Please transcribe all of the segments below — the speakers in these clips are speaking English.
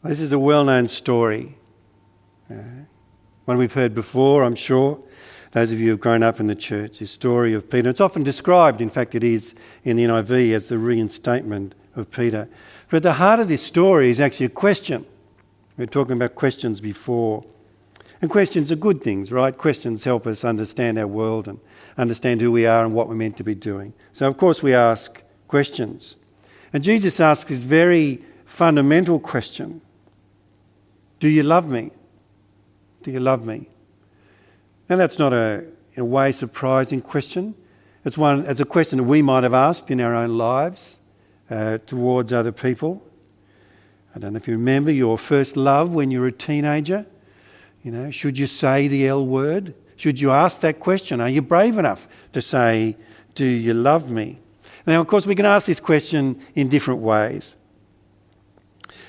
This is a well-known story. One we've heard before, I'm sure. Those of you who have grown up in the church, this story of Peter. It's often described, in fact it is in the NIV, as the reinstatement of Peter. But at the heart of this story is actually a question. We were talking about questions before. And questions are good things, right? Questions help us understand our world and understand who we are and what we're meant to be doing. So of course we ask questions. And Jesus asks this very fundamental question. Do you love me? Do you love me? Now that's not in a way, surprising question. It's a question that we might have asked in our own lives towards other people. I don't know if you remember your first love when you were a teenager. You know, should you say the L word? Should you ask that question? Are you brave enough to say, do you love me? Now, of course, we can ask this question in different ways.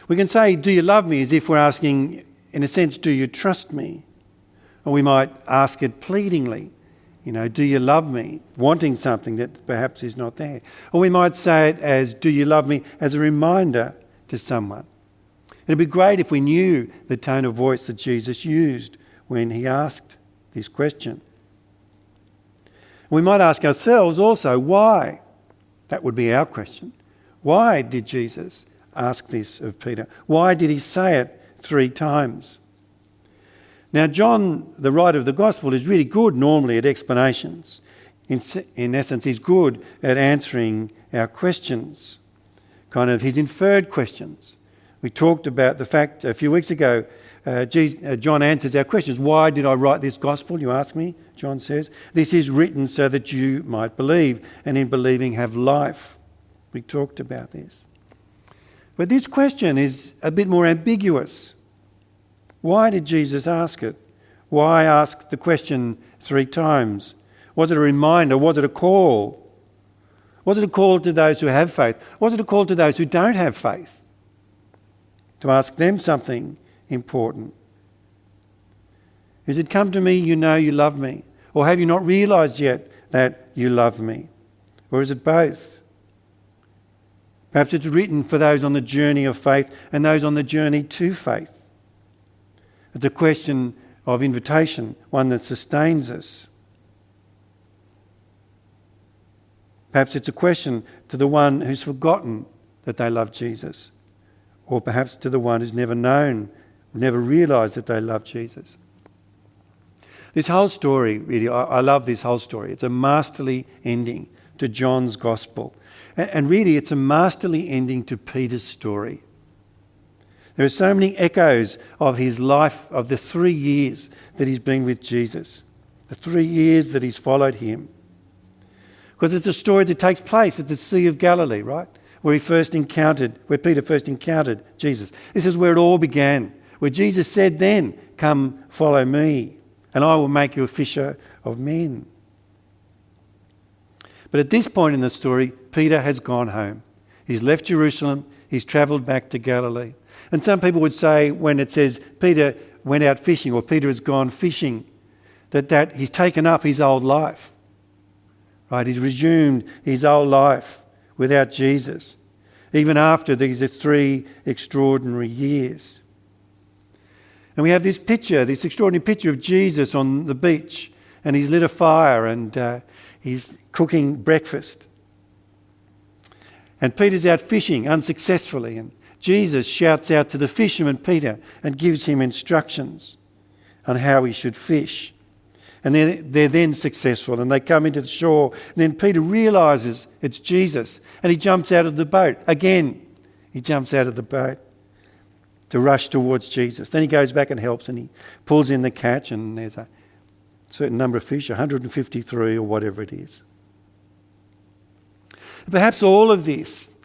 We can say, do you love me, as if we're asking, in a sense, do you trust me? Or we might ask it pleadingly, you know, do you love me? Wanting something that perhaps is not there. Or we might say it as, do you love me, as a reminder to someone. It'd be great if we knew the tone of voice that Jesus used when he asked this question. We might ask ourselves also, why? That would be our question. Why did Jesus ask this of Peter? Why did he say it 3 times? Now, John, the writer of the Gospel, is really good normally at explanations. In essence, he's good at answering our questions, kind of his inferred questions. We talked about the fact a few weeks ago, John answers our questions. Why did I write this Gospel, you ask me? John says, this is written so that you might believe, and in believing have life. We talked about this. But this question is a bit more ambiguous. Why did Jesus ask it? Why ask the question 3 times? Was it a reminder? Was it a call? Was it a call to those who have faith? Was it a call to those who don't have faith? To ask them something important. Is it, come to me, you know you love me? Or have you not realised yet that you love me? Or is it both? Perhaps it's written for those on the journey of faith and those on the journey to faith. It's a question of invitation, one that sustains us. Perhaps it's a question to the one who's forgotten that they love Jesus. Or perhaps to the one who's never known, never realised that they love Jesus. This whole story, really, I love this whole story. It's a masterly ending to John's Gospel. And really, it's a masterly ending to Peter's story. There are so many echoes of his life, of the 3 years that he's been with Jesus, the 3 years that he's followed him. Because it's a story that takes place at the Sea of Galilee, right? Where Peter first encountered Jesus. This is where it all began, where Jesus said then, come follow me, and I will make you a fisher of men. But at this point in the story, Peter has gone home. He's left Jerusalem, he's travelled back to Galilee. And some people would say when it says Peter went out fishing or Peter has gone fishing, that he's taken up his old life. Right? He's resumed his old life without Jesus, even after these 3 extraordinary years. And we have this picture, this extraordinary picture of Jesus on the beach, and he's lit a fire and he's cooking breakfast. And Peter's out fishing unsuccessfully, and Jesus shouts out to the fisherman Peter and gives him instructions on how he should fish. And they're then successful and they come into the shore. And then Peter realises it's Jesus and he jumps out of the boat. Again, he jumps out of the boat to rush towards Jesus. Then he goes back and helps and he pulls in the catch and there's a certain number of fish, 153 or whatever it is. Perhaps all of this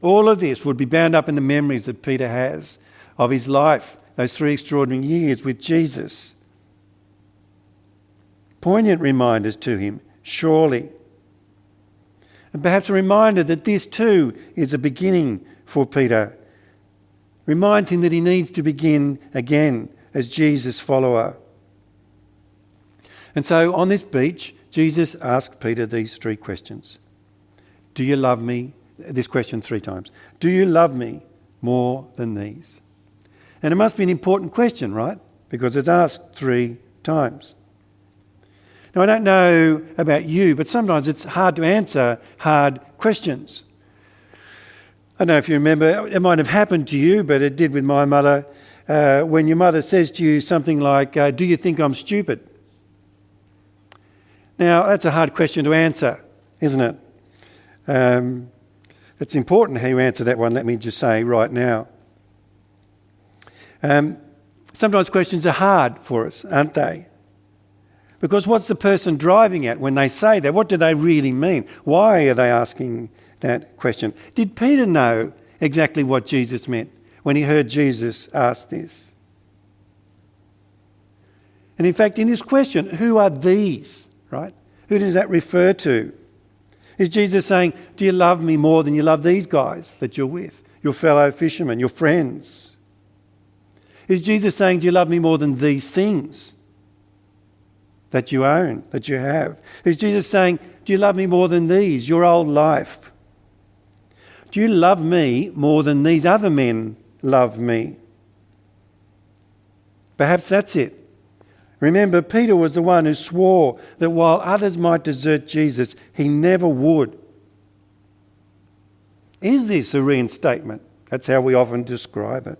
would be bound up in the memories that Peter has of his life, those 3 extraordinary years with Jesus. Poignant reminders to him, surely. And perhaps a reminder that this too is a beginning for Peter. Reminds him that he needs to begin again as Jesus' follower. And so on this beach, Jesus asked Peter these 3 questions. Do you love me? This question 3 times. Do you love me more than these? And it must be an important question, right? Because it's asked 3 times. Now, I don't know about you, but sometimes it's hard to answer hard questions. I don't know if you remember, it might have happened to you, but it did with my mother. When your mother says to you something like, do you think I'm stupid? Now, that's a hard question to answer, isn't it? It's important how you answer that one, let me just say right now. Sometimes questions are hard for us, aren't they? Because what's the person driving at when they say that? What do they really mean? Why are they asking that question? Did Peter know exactly what Jesus meant when he heard Jesus ask this? And in fact, in this question, who are these, right? Who does that refer to? Is Jesus saying, do you love me more than you love these guys that you're with, your fellow fishermen, your friends? Is Jesus saying, do you love me more than these things that you own, that you have? Is Jesus saying, do you love me more than these, your old life? Do you love me more than these other men love me? Perhaps that's it. Remember, Peter was the one who swore that while others might desert Jesus, he never would. Is this a reinstatement? That's how we often describe it.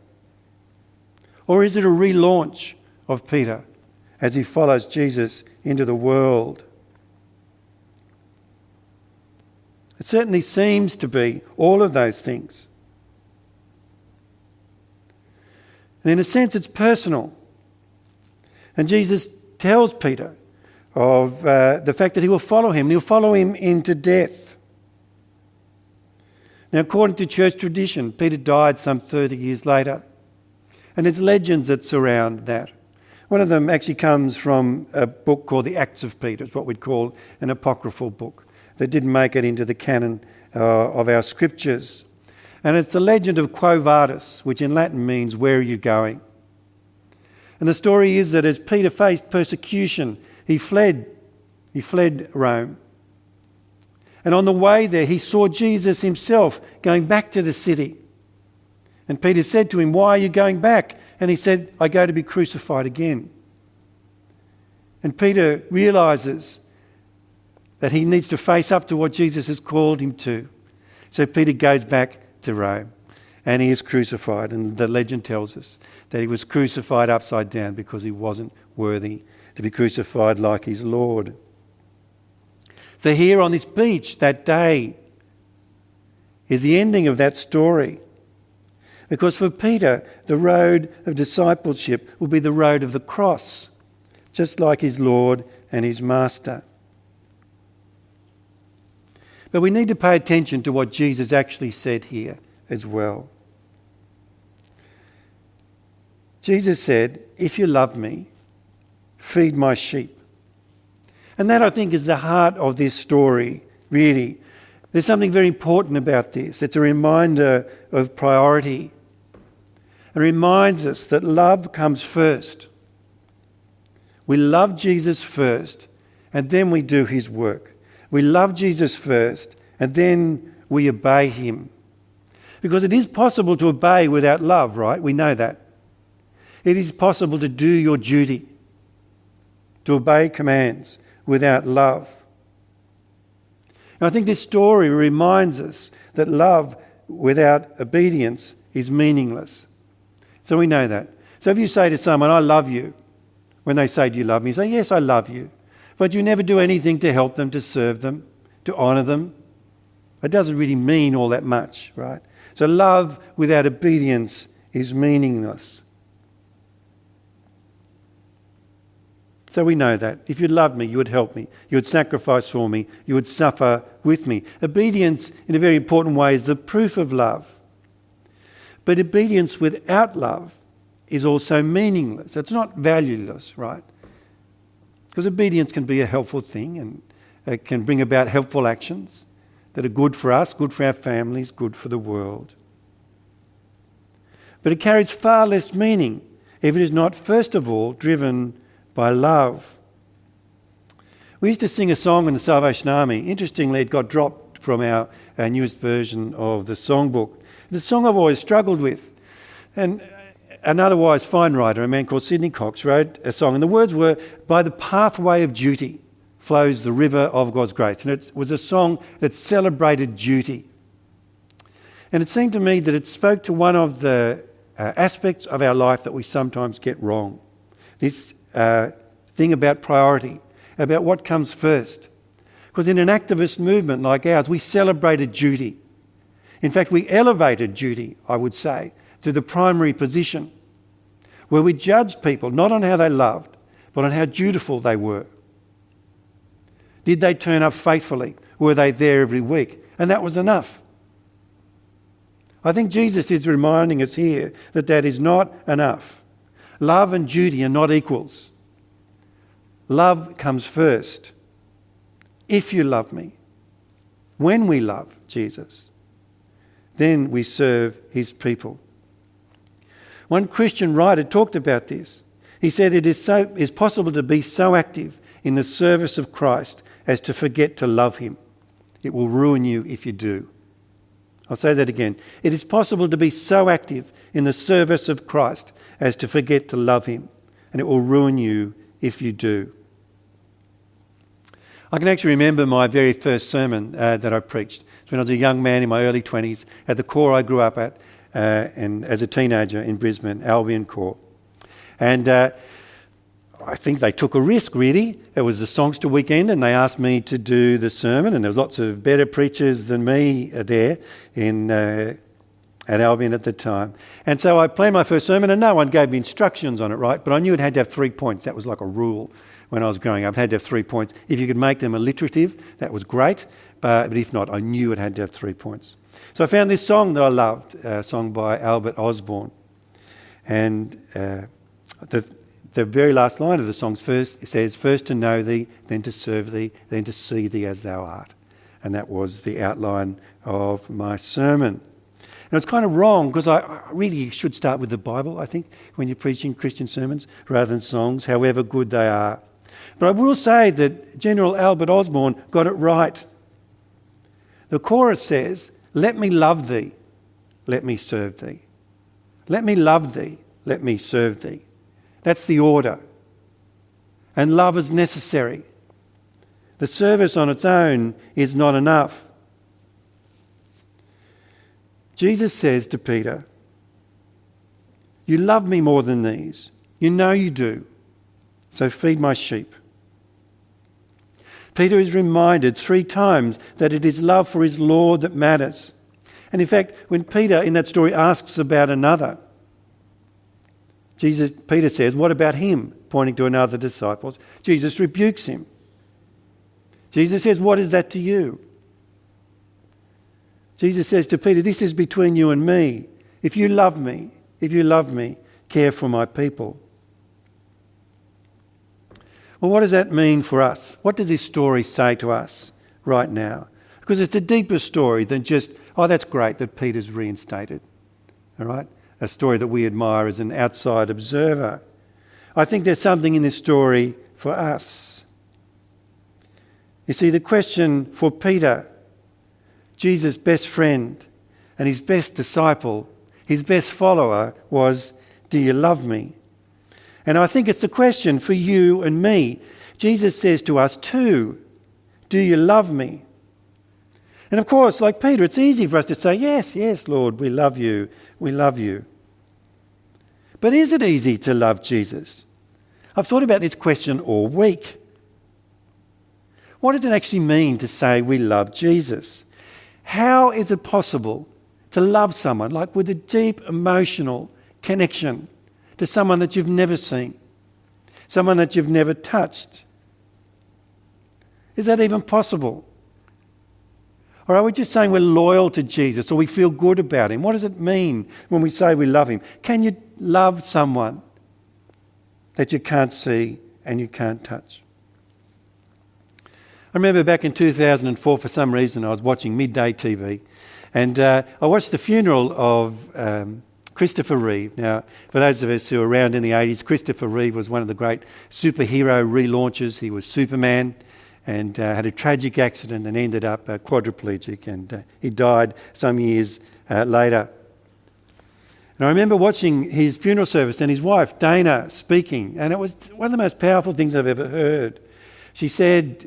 Or is it a relaunch of Peter as he follows Jesus into the world? It certainly seems to be all of those things. And in a sense, it's personal. And Jesus tells Peter of the fact that he will follow him. He'll follow him into death. Now, according to church tradition, Peter died some 30 years later. And there's legends that surround that. One of them actually comes from a book called the Acts of Peter. It's what we'd call an apocryphal book that didn't make it into the canon of our scriptures. And it's the legend of Quo Vadis, which in Latin means, where are you going? And the story is that as Peter faced persecution, he fled Rome. And on the way there, he saw Jesus himself going back to the city. And Peter said to him, why are you going back? And he said, I go to be crucified again. And Peter realises that he needs to face up to what Jesus has called him to. So Peter goes back to Rome and he is crucified. And the legend tells us that he was crucified upside down because he wasn't worthy to be crucified like his Lord. So here on this beach that day is the ending of that story. Because for Peter, the road of discipleship will be the road of the cross, just like his Lord and his Master. But we need to pay attention to what Jesus actually said here as well. Jesus said, if you love me, feed my sheep. And that, I think, is the heart of this story, really. There's something very important about this. It's a reminder of priority. It reminds us that love comes first. We love Jesus first, and then we do his work. We love Jesus first, and then we obey him. Because it is possible to obey without love, right? We know that. It is possible to do your duty, to obey commands without love. And I think this story reminds us that love without obedience is meaningless. So we know that. So if you say to someone, I love you, when they say, do you love me? You say, yes, I love you. But you never do anything to help them, to serve them, to honour them. It doesn't really mean all that much, right? So love without obedience is meaningless. So we know that. If you loved me, you would help me. You would sacrifice for me. You would suffer with me. Obedience, in a very important way, is the proof of love. But obedience without love is also meaningless. It's not valueless, right? Because obedience can be a helpful thing and it can bring about helpful actions that are good for us, good for our families, good for the world. But it carries far less meaning if it is not, first of all, driven by love. We used to sing a song in the Salvation Army. Interestingly, it got dropped from our newest version of the songbook. The song I've always struggled with. And an otherwise fine writer, a man called Sidney Cox, wrote a song, and the words were, "By the pathway of duty flows the river of God's grace." And it was a song that celebrated duty. And it seemed to me that it spoke to one of the aspects of our life that we sometimes get wrong. This thing about priority, about what comes first. Because in an activist movement like ours, we celebrated duty. In fact, we elevated duty, I would say, to the primary position, where we judged people not on how they loved, but on how dutiful they were. Did they turn up faithfully? Were they there every week? And that was enough. I think Jesus is reminding us here that that is not enough. Love and duty are not equals. Love comes first. If you love me, when we love Jesus, then we serve his people. One Christian writer talked about this. He said it is possible to be so active in the service of Christ as to forget to love him. It will ruin you if you do. I'll say that again. It is possible to be so active in the service of Christ as to forget to love him, and it will ruin you if you do. I can actually remember my very first sermon that I preached. It's when I was a young man in my early 20s at the corps I grew up at and as a teenager in Brisbane, Albion Corps. And I think they took a risk, really. It was the Songster weekend and they asked me to do the sermon, and there was lots of better preachers than me there at Albion at the time. And so I planned my first sermon and no one gave me instructions on it, right? But I knew it had to have 3 points. That was like a rule when I was growing up. It had to have 3 points. If you could make them alliterative, that was great. But if not, I knew it had to have 3 points. So I found this song that I loved, a song by Albert Osborne. And the very last line of the song says, "First to know thee, then to serve thee, then to see thee as thou art." And that was the outline of my sermon. And it's kind of wrong because I really should start with the Bible, I think, when you're preaching Christian sermons rather than songs, however good they are. But I will say that General Albert Osborne got it right. The chorus says, "Let me love thee, let me serve thee. Let me love thee, let me serve thee." That's the order. And love is necessary. The service on its own is not enough. Jesus says to Peter, "You love me more than these. You know you do. So feed my sheep." Peter is reminded 3 times that it is love for his Lord that matters. And in fact, when Peter in that story asks about another, Peter says, "What about him?" pointing to another disciple. Jesus rebukes him. Jesus says, "What is that to you?" Jesus says to Peter, "This is between you and me. If you love me, care for my people." Well, what does that mean for us? What does this story say to us right now? Because it's a deeper story than just, oh, that's great that Peter's reinstated. All right? A story that we admire as an outside observer. I think there's something in this story for us. You see, the question for Peter, Jesus' best friend and his best disciple, his best follower, was, "Do you love me?" And I think it's a question for you and me. Jesus says to us too, "Do you love me?" And of course, like Peter, it's easy for us to say, "Yes, yes, Lord, we love you, we love you." But is it easy to love Jesus? I've thought about this question all week. What does it actually mean to say we love Jesus? How is it possible to love someone like with a deep emotional connection to someone that you've never seen, someone that you've never touched? Is that even possible? Or are we just saying we're loyal to Jesus or we feel good about him? What does it mean when we say we love him? Can you love someone that you can't see and you can't touch? I remember back in 2004, for some reason, I was watching midday TV and I watched the funeral of Christopher Reeve. Now, for those of us who were around in the 80s, Christopher Reeve was one of the great superhero relaunches. He was Superman and had a tragic accident and ended up quadriplegic, and he died some years later. And And I remember watching his funeral service and his wife, Dana, speaking, and it was one of the most powerful things I've ever heard. She said,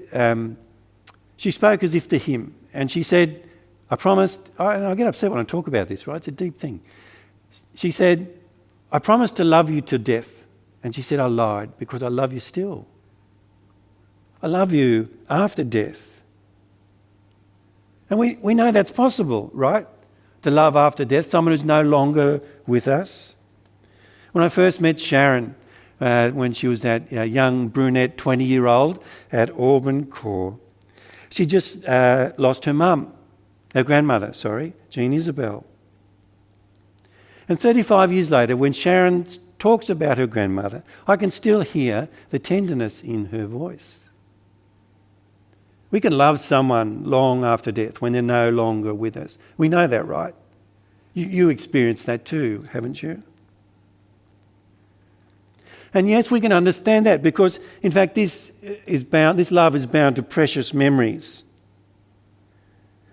she spoke as if to him, and she said, I promised, and I get upset when I talk about this, right? It's a deep thing. She said, I promised to love you to death. And she said, I lied because I love you still. I love you after death. And we know that's possible, right? To love after death, someone who's no longer with us. When I first met Sharon, when she was that young brunette 20-year-old at Auburn Core, she just lost her grandmother, Jean Isabel. And 35 years later, when Sharon talks about her grandmother, I can still hear the tenderness in her voice. We can love someone long after death when they're no longer with us. We know that, right? You experienced that too, haven't you? And yes, we can understand that because, in fact, this love is bound to precious memories.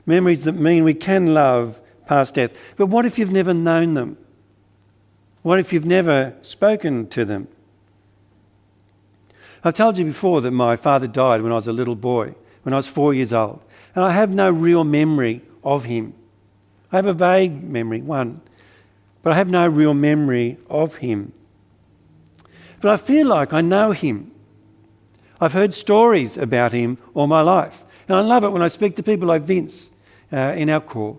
Memories that mean we can love past death. But what if you've never known them? What if you've never spoken to them? I've told you before that my father died when I was a little boy, when I was 4 years old. And I have no real memory of him. I have a vague memory, but I have no real memory of him. But I feel like I know him. I've heard stories about him all my life. And I love it when I speak to people like Vince in our corps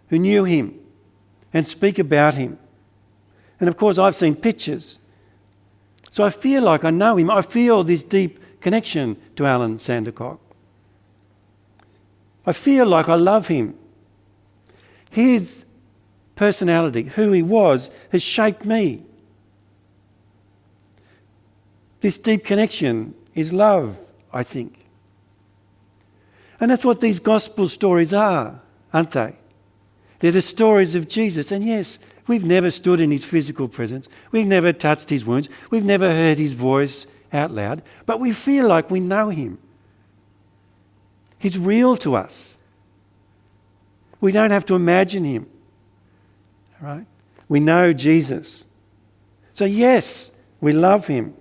who knew him and speak about him. And of course, I've seen pictures. So I feel like I know him. I feel this deep connection to Alan Sandercock. I feel like I love him. His personality, who he was, has shaped me. This deep connection is love, I think. And that's what these gospel stories are, aren't they? They're the stories of Jesus. And yes, we've never stood in his physical presence. We've never touched his wounds. We've never heard his voice out loud. But we feel like we know him. He's real to us. We don't have to imagine him. Right? We know Jesus. So yes, we love him.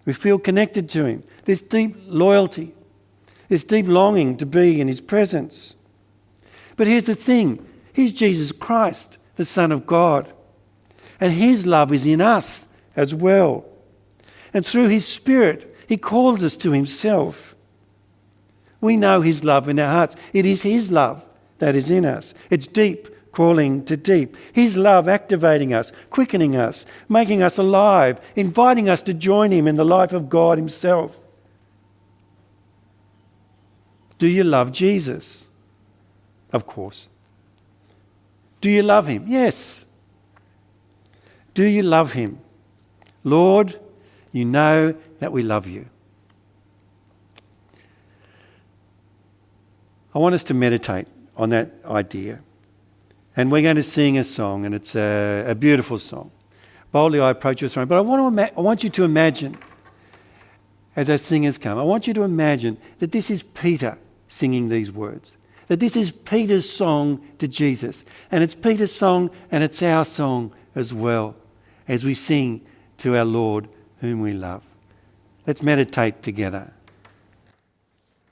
We feel connected to him. This deep loyalty, this deep longing to be in his presence. But here's the thing. He's Jesus Christ, the Son of God. And his love is in us as well. And through his Spirit, he calls us to himself. We know his love in our hearts. It is his love that is in us. It's deep, calling to deep. His love activating us, quickening us, making us alive, inviting us to join him in the life of God himself. Do you love Jesus? Of course. Do you love him? Yes. Do you love him? Lord, you know that we love you. I want us to meditate on that idea. And we're going to sing a song, and it's a beautiful song. Boldly I approach your throne. But I want you to imagine, as our singers come, I want you to imagine that this is Peter singing these words. That this is Peter's song to Jesus. And it's Peter's song and it's our song as well as we sing to our Lord whom we love. Let's meditate together.